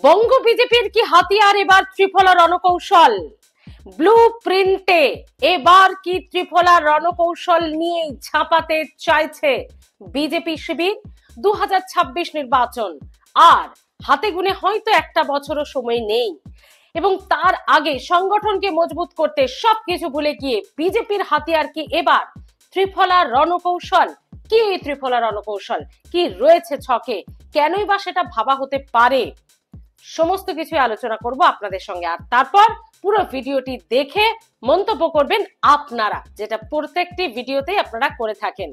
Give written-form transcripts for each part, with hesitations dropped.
বঙ্গ বিজেপির কি হাতিয়ার এবার ত্রিফলা রণকৌশল? ব্লু প্রিন্টে এবার কি ত্রিফলা রণকৌশল নিয়ে ঝাঁপাতে চাইছে বিজেপি শিবির? 2026 নির্বাচন আর হাতে গুনে হয়তো একটা বছরও সময় নেই, এবং তার আগে সংগঠনকে মজবুত করতে সবকিছু ভুলে গিয়ে বিজেপির হাতিয়ার কি এবার ত্রিফলা রণকৌশল? কি এই ত্রিফলা রণকৌশল? কি রয়েছে ছকে? কেনই বা সেটা ভাবা হতে পারে? সমস্ত কিছু আলোচনা করব আপনাদের সঙ্গে, আর তারপর পুরো ভিডিওটি দেখে মন্তব্য করবেন আপনারা, যেটা প্রত্যেকটি ভিডিওতেই আপনারা করে থাকেন।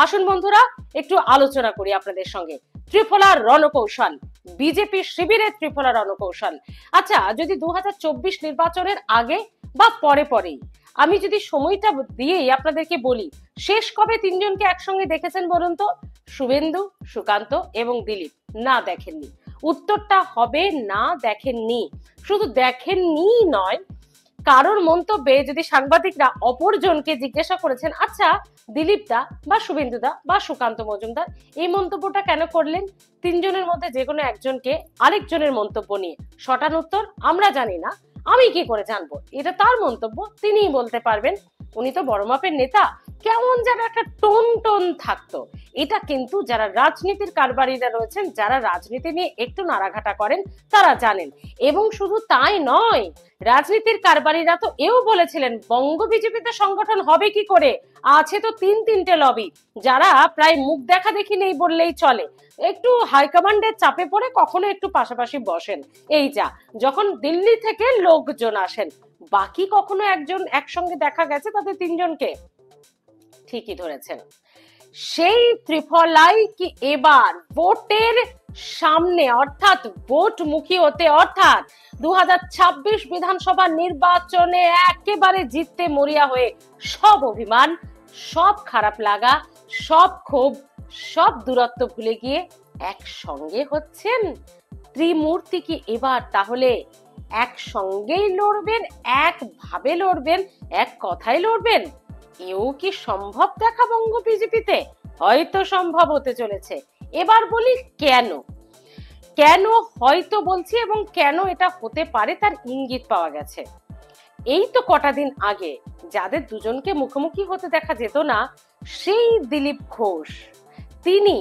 আসুন বন্ধুরা, একটু আলোচনা করি আপনাদের সঙ্গে। ত্রিফলা রণকৌশল, বিজেপি শিবিরের ত্রিফলা রণকৌশল। আচ্ছা, যদি 2024 নির্বাচনের আগে বা পরে পরেই, আমি যদি সময়টা দিয়েই আপনাদেরকে বলি, শেষ কবে তিনজনকে একসঙ্গে দেখেছেন বলুন তো? শুভেন্দু, সুকান্ত এবং দিলীপ। না, দেখেননি। উত্তরটা হবে না, দেখেননি। শুধু দেখেননি নয়, কারোর মন্তব্যে যদি সাংবাদিকরা অপরজনকে জিজ্ঞাসা করেছেন, আচ্ছা দিলীপ দা বা শুভেন্দু দা বা সুকান্ত মজুমদার এই মন্তব্যটা কেন করলেন, তিনজনের মধ্যে যে কোনো একজনকে আরেকজনের মন্তব্য নিয়ে সটান উত্তর আমরা জানি না, আমি কি করে জানবো? এটা তার মন্তব্য, তিনিই বলতে পারবেন। উনি তো বড় মাপের নেতা। কেমন যেন একটা টোন টোন থাকতো। এটা কিন্তু যারা রাজনীতির কারবারিরা রয়েছেন, যারা রাজনীতি নিয়ে একটু নাড়াঘাটা করেন, তারা জানেন। এবং শুধু তাই নয়, রাজনীতির কারবারিরা তো এও বলেছিলেন বঙ্গ বিজেপিতে সংগঠন হবে কি করে, আছে তো তিনটে লবি, যারা প্রায় মুখ দেখা দেখি নেই বললেই চলে, একটু হাইকমান্ডের চাপে পড়ে কখনো একটু পাশাপাশি বসেন। এই যা, যখন দিল্লি থেকে লোকজন আসেন, বাকি কখনো একজন একসঙ্গে দেখা গেছে তাদের তিনজনকে? ঠিকই ধরেছেন। সেই ত্রিফলাই কি এবার ভোটের সামনে, অর্থাৎ ভোট মুখী হতে, অর্থাৎ 2026 বিধানসভা নির্বাচনে একেবারে জিততে মরিয়া হয়ে সব অভিমান, সব খারাপ লাগা, সব ক্ষোভ, সব দূরত্ব ভুলে গিয়ে একসঙ্গে হচ্ছেন? ত্রিমূর্তি কি এবার তাহলে একসঙ্গেই লড়বেন, একভাবে লড়বেন, এক কথায় লড়বেন? এও কি সম্ভব দেখা বঙ্গ বিজেপিতে? হয়তো সম্ভব হতে চলেছে। এবার বলি কেন কেন হয়তো বলছি, এবং কেন এটা হতে পারে তার ইঙ্গিত পাওয়া গেছে। এই তো কটা দিন আগে যাদের দুজনকে মুখোমুখি হতে দেখা যেত না, সেই দিলীপ ঘোষ তিনি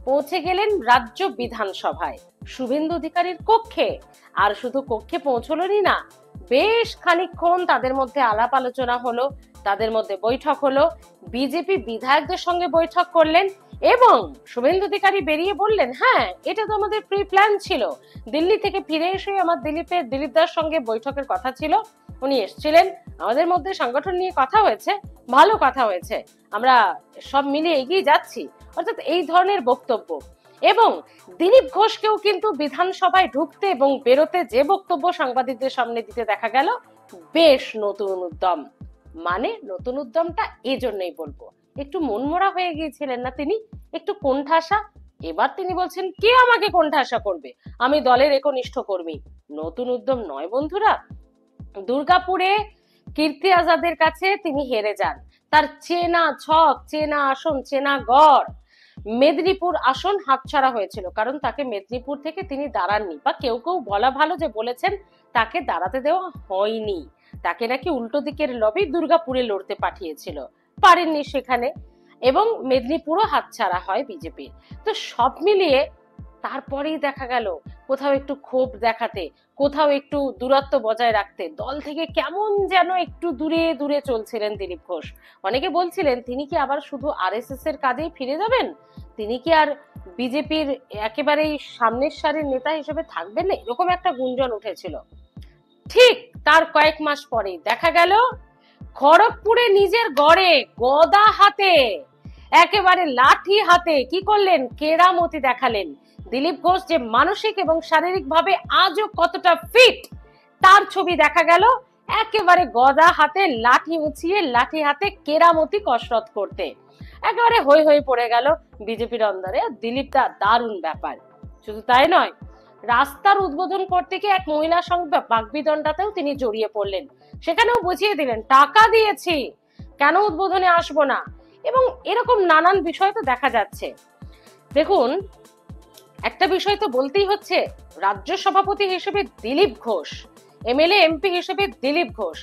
পৌঁছে গেলেন রাজ্য বিধানসভায়, শুভেন্দু অধিকারীর কক্ষে। আর শুধু কক্ষে পৌঁছলেনই না, বেশ খানিকক্ষণ তাদের মধ্যে আলাপ আলোচনা হলো, তাদের মধ্যে বৈঠক হলো, বিজেপি বিধায়কদের সঙ্গে বৈঠক করলেন, এবং শুভেন্দু অধিকারী বেরিয়ে বললেন, হ্যাঁ এটা তো আমাদের প্রি প্ল্যান ছিল, দিল্লি থেকে ফিরে এসে আমার দিলীপদার সঙ্গে বৈঠকের কথা ছিল, উনি এসেছিলেন, আমাদের মধ্যে সংগঠন নিয়ে কথা হয়েছে, ভালো কথা হয়েছে, আমরা সব মিলিয়ে এগিয়ে যাচ্ছি, অর্থাৎ এই ধরনের বক্তব্য। এবং দিলীপ ঘোষকেও কিন্তু বিধানসভায় ঢুকতে এবং বেরোতে যে বক্তব্য সাংবাদিকদের সামনে দিতে দেখা গেল, বেশ নতুন উদ্যম। মানে নতুন উদ্যমটা এজন্যই বলবো, একটু মনমরা হয়ে গিয়েছিলেন না তিনি, একটু কোণঠাসা। এবার তিনি বলছেন, কে আমাকে কোণঠাসা করবে, আমি দলের একনিষ্ঠ কর্মী। নতুন উদ্যম নয় বন্ধুরা। দুর্গাপুরে কীর্তি আজাদের কাছে তিনি হেরে যান, তার চেনা ছক, চেনা আসন, চেনা গড় মেদিনীপুর আসন হাতছাড়া হয়েছিল, কারণ তাকে মেদিনীপুর থেকে তিনি দাঁড়াননি, বা কেউ কেউ বলা ভালো যে বলেছেন তাকে দাঁড়াতে দেওয়া হয়নি, তাকে নাকি উল্টো দিকের লবি দুর্গাপুরে লড়তে পাঠিয়েছিল, পারেননি সেখানে, এবং মেদিনীপুরও হাতছাড়া হয় বিজেপির। তো সব মিলিয়ে তারপরেই দেখা গেল কোথাও একটু ক্ষোভ দেখাতে, কোথাও একটু দূরত্ব বজায় রাখতে দল থেকে কেমন যেন একটু দূরে দূরে চলছিলেন দিলীপ ঘোষ। অনেকে বলছিলেন তিনি কি আবার শুধু আরএসএস এর কাজেই ফিরে যাবেন, তিনি কি আর বিজেপির একেবারেই সামনের সারির নেতা হিসেবে থাকবেন না, এরকম একটা গুঞ্জন উঠেছিল। ঠিক তার কয়েক মাস পরেই দেখা গেল খড়গপুরে নিজের গড়ে গদা হাতে, একেবারে লাঠি হাতে কি করলেন, কেরামতি দেখালেন। দিলীপ ঘোষ যে মানসিক এবং শারীরিক ভাবে আজও কতটা ফিট, তার ছবি দেখা গেল একেবারে গদা হাতে লাঠি উঁচিয়ে, লাঠি হাতে কেরামতি কসরত করতে। একেবারে হই হই পড়ে গেল বিজেপির অন্দরে। দিলীপ দা দারুণ ব্যাপার। শুধু তাই নয়, রাস্তার উদ্বোধন করতে গিয়ে এক মহিলার সঙ্গে বাগবিদণ্ডাতেও তিনি জড়িয়ে পড়লেন, সেখানেও বুঝিয়ে দিলেন টাকা দিয়েছি, কেন উদ্বোধনে আসবো না, এবং এরকম নানান বিষয় তো দেখা যাচ্ছে। দেখুন, একটা বিষয় তো বলতেই হচ্ছে, রাজ্য সভাপতি হিসেবে দিলীপ ঘোষ, এমএলএ এমপি হিসেবে দিলীপ ঘোষ,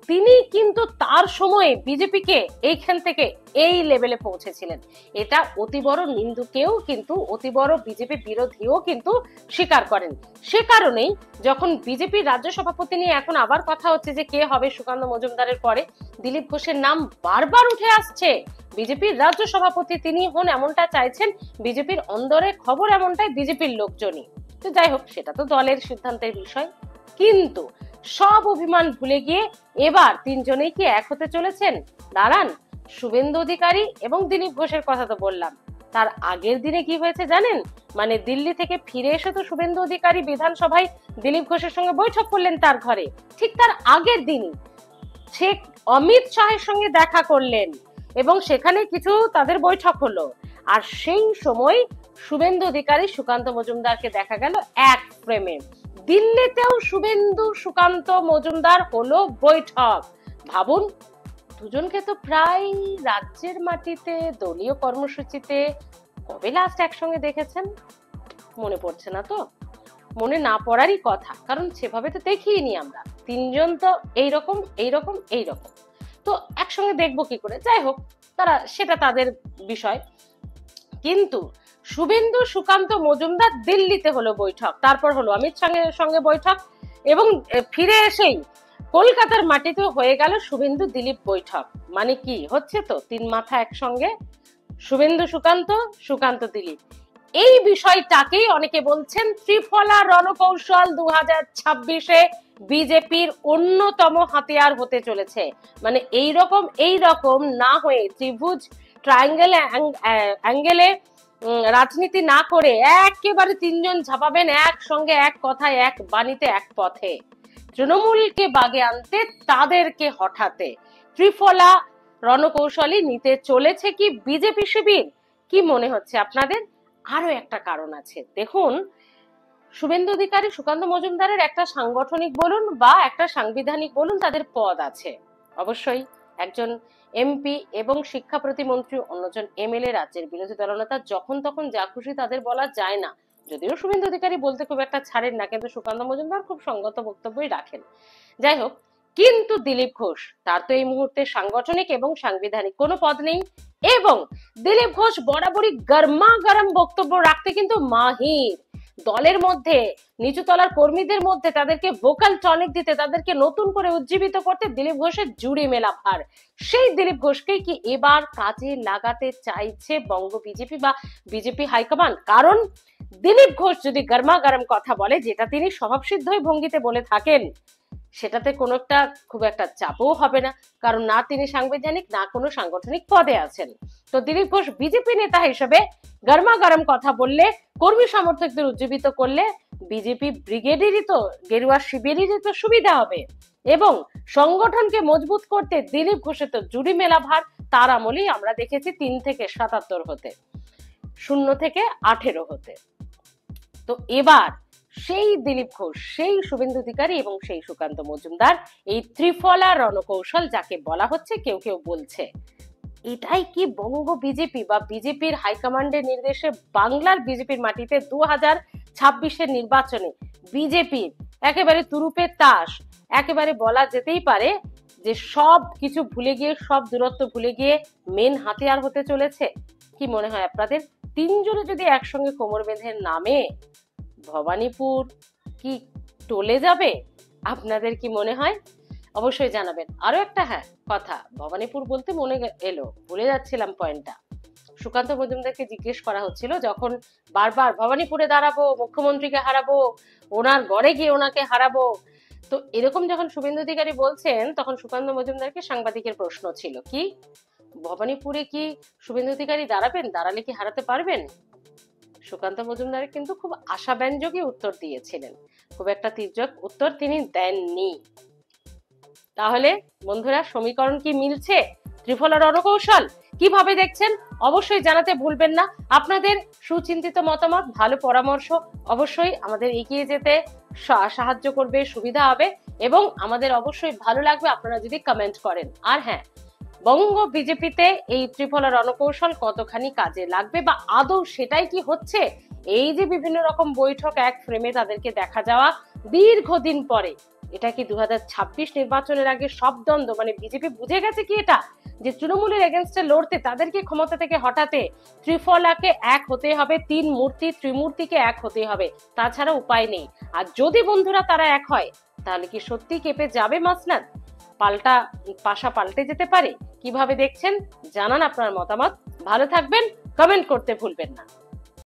তিনি কিন্তু তার সময়ে বিজেপিকে এইখান থেকে এই লেভেলে পৌঁছেছিলেন। এটা অতি বড় নিন্দুকেও কিন্তু, অতি বড় বিজেপি বিরোধীও কিন্তু স্বীকার করেন। সে কারণেই যখন বিজেপির রাজ্য সভাপতি নিয়ে এখন আবার কথা হচ্ছে যে কে হবে সুকান্ত মজুমদারের পরে, দিলীপ ঘোষের নাম বারবার উঠে আসছে। বিজেপির রাজ্য সভাপতি তিনি হন এমনটা চাইছেন বিজেপির অন্দরে খবর, এমনটাই বিজেপির লোকজনই। তো যাই হোক, সেটা তো দলের সিদ্ধান্তের বিষয়। কিন্তু সব অভিমান ভুলে গিয়ে এবার তিনজনেই কি এক হতে চলেছেন? দাঁড়ান, শুভেন্দু অধিকারী এবং দিলীপ ঘোষের কথা তো বললাম, তার আগের দিনে কি হয়েছে জানেন? মানে দিল্লি থেকে ফিরে এসে তো শুভেন্দু অধিকারী বিধানসভায় দিলীপ ঘোষের সঙ্গে বৈঠক করলেন তার ঘরে। ঠিক তার আগের দিনই শেখ অমিত শাহের সঙ্গে দেখা করলেন এবং সেখানে কিছু তাদের বৈঠক হলো। আর সেই সময় শুভেন্দু অধিকারী সুকান্ত মজুমদারকে দেখা গেল এক ফ্রেমে। দিল্লিতেও শুভেন্দু সুকান্ত মজুমদার হলো বৈঠক। ভাবুন, দুজনকে তো প্রায় রাজ্যের মাটিতে দলীয় কর্মসূচিতে কবে লাস্ট একসঙ্গে দেখেছেন? মনে পড়ছে না তো? মনে না পড়ারই কথা, কারণ সেভাবে তো দেখিনি আমরা। তিনজন তো এইরকম এইরকম এইরকম, তো একসঙ্গে দেখবো কি করে? যাই হোক, তারা সেটা তাদের বিষয়। কিন্তু শুভেন্দু সুকান্ত মজুমদার দিল্লিতে হলো বৈঠক, তারপর হলো অমিত শাহের সঙ্গে বৈঠক, এবং ফিরে এসেই কলকাতার মাটিতেও হয়ে গেল শুভেন্দু দিলীপ বৈঠক। মানে কি হচ্ছে? তো তিন মাথা একসঙ্গে, শুভেন্দু সুকান্ত, সুকান্ত দিলীপ। এই বিষয়টাকেই অনেকে বলছেন ত্রিফলা রণকৌশল 2026-এ বিজেপির অন্যতম হাতিয়ার হতে চলেছে। মানে এইরকম না হয়ে ত্রিভুজ ট্রায়াঙ্গেল অ্যাঙ্গেলে রাজনীতি না করে একেবারে তিনজন ঝাঁপাবেন একসঙ্গে, এক কথায়, এক বাণীতে, এক পথে, তৃণমূলকে বাগে আনতে, তাদেরকে হঠাতে। ত্রিফলা রণকৌশলই নিতে চলেছে কি বিজেপি শিবির? কি মনে হচ্ছে আপনাদের? আরো একটা কারণ আছে। দেখুন, শুভেন্দু অধিকারী সুকান্ত মজুমদারের একটা সাংগঠনিক বলুন বা একটা সাংবিধানিক বলুন, তাদের পদ আছে অবশ্যই। একজন এমপি এবং শিক্ষা প্রতিমন্ত্রী, অন্যজন এমএলএ, রাজ্যের বিরোধী দলনেতা, যখন তখন যা খুশি তাদের বলা যায় না। যদিও শুভেন্দু অধিকারী বলতে খুব একটা ছাড়েন না, কিন্তু সুকান্ত মজুমদার খুব সঙ্গত বক্তব্যই রাখেন। যাই হোক, কিন্তু দিলীপ ঘোষ, তার তো এই মুহূর্তে সাংগঠনিক এবং সাংবিধানিক কোনো পদ নেই, এবং দিলীপ ঘোষ বরাবরই গরমা গরম বক্তব্য রাখতে কিন্তু মাহির। দলের মধ্যে, নিচু তলার কর্মীদের মধ্যে তাদেরকে ভোকাল টনিক দিতে, তাদেরকে নতুন করে উজ্জীবিত করতে দিলীপ ঘোষের জুড়ি মেলা ভার। সেই দিলীপ ঘোষকেই কি এবার কাজে লাগাতে চাইছে বঙ্গ বিজেপি বা বিজেপি হাইকমান্ড? কারণ দিলীপ ঘোষ যদি গরমা গরম কথা বলে, যেটা তিনি স্বভাবসিদ্ধই ভঙ্গিতে বলে থাকেন, সেটাতে কোনো একটা খুব একটা চাপও হবে না, কারণ না তিনি সাংবিধানিক না কোনো সাংগঠনিক পদে আছেন। তো দিলীপ ঘোষ বিজেপি নেতা হিসেবে গরমা গরম কথা বললে, কর্মী সমর্থকদের উজ্জীবিত করলে বিজেপি ব্রিগেডেরই তো, গেরুয়া শিবিরেরই তো সুবিধা হবে, এবং সংগঠনকে মজবুত করতে দিলীপ ঘোষের তো জুড়ি মেলা ভার। তার আমলেই আমরা দেখেছি 3 থেকে 77 হতে, 0 থেকে 18 হতে। তো এবার সেই দিলীপ ঘোষ, সেই শুভেন্দু অধিকারী এবং সেই সুকান্ত মজুমদার, এই ত্রিফলা রণকৌশল যাকে বলা হচ্ছে, কেউ কেউ বলছে এটাই কি বঙ্গ বিজেপি বা বিজেপির হাইকমান্ডের নির্দেশে বাংলার বিজেপির মাটিতে 2026-এর নির্বাচনে বিজেপির একেবারে তুরুপের তাস, একেবারে বলা যেতেই পারে যে সব কিছু ভুলে গিয়ে, সব দূরত্ব ভুলে গিয়ে মেন হাতিয়ার হতে চলেছে? কি মনে হয় আপনাদের? তিনজনে যদি একসঙ্গে কোমর বেঁধে নামে, ভবানীপুর কি টলে যাবে? আপনাদের কি মনে হয়? অবশ্যই জানাবেন। আরো একটা কথা, ভবানীপুর বলতে মনে এলো, ভুলে যাচ্ছিলাম পয়েন্টটা। সুকান্ত মজুমদারকে জিজ্ঞেস করা হচ্ছিল, যখন বারবার ভবানীপুরে দাঁড়াবো, মুখ্যমন্ত্রীকে হারাবো, ওনার গড়ে গিয়ে ওনাকে হারাবো, তো এরকম যখন শুভেন্দু অধিকারী বলছেন, তখন সুকান্ত মজুমদারকে সাংবাদিকের প্রশ্ন ছিল, কি ভবানীপুরে কি শুভেন্দু অধিকারী দাঁড়াবেন? দাঁড়ালে কি হারাতে পারবেন? সুকান্ত মজুমদার কিন্তু খুব আশাব্যঞ্জকই উত্তর দিয়েছিলেন, খুব একটা তীর্যক উত্তর তিনি দেননি। তাহলে বন্ধুরা, সমীকরণ কি মিলছে? ত্রিফলা রণকৌশল কিভাবে দেখছেন অবশ্যই জানাতে ভুলবেন না। আপনাদের সুচিন্তিত মতামত, ভালো পরামর্শ অবশ্যই আমাদের এগিয়ে যেতে সাহায্য করবে, সুবিধা হবে, এবং আমাদের অবশ্যই ভালো লাগবে আপনারা যদি কমেন্ট করেন। আর হ্যাঁ, বঙ্গ বিজেপিতে এই ত্রিফলা রণকৌশল কতখানি কাজে লাগবে বা আদৌ সেটাই কি হচ্ছে, এই যে বিভিন্ন রকম বৈঠক এক ফ্রেমে তাদেরকে দেখা যাওয়া দীর্ঘদিন পরে, এটা কি 2026 নির্বাচনের আগে সব দ্বন্দ্ব, মানে বিজেপি বুঝে গেছে কি এটা, যে তৃণমূলের এগেনস্টে লড়তে তাদেরকে ক্ষমতা থেকে হটাতে ত্রিফলাকে এক হতে হবে, তিন মূর্তি ত্রিমূর্তিকে এক হতে হবে, তাছাড়া উপায় নেই। আর যদি বন্ধুরা তারা এক হয়, তাহলে কি সত্যি কেঁপে যাবে মাসনাদ? পাশা পাল্টে যেতে পারে? কিভাবে দেখছেন জানান আপনার মতামত। ভালো থাকবেন, কমেন্ট করতে ভুলবেন না।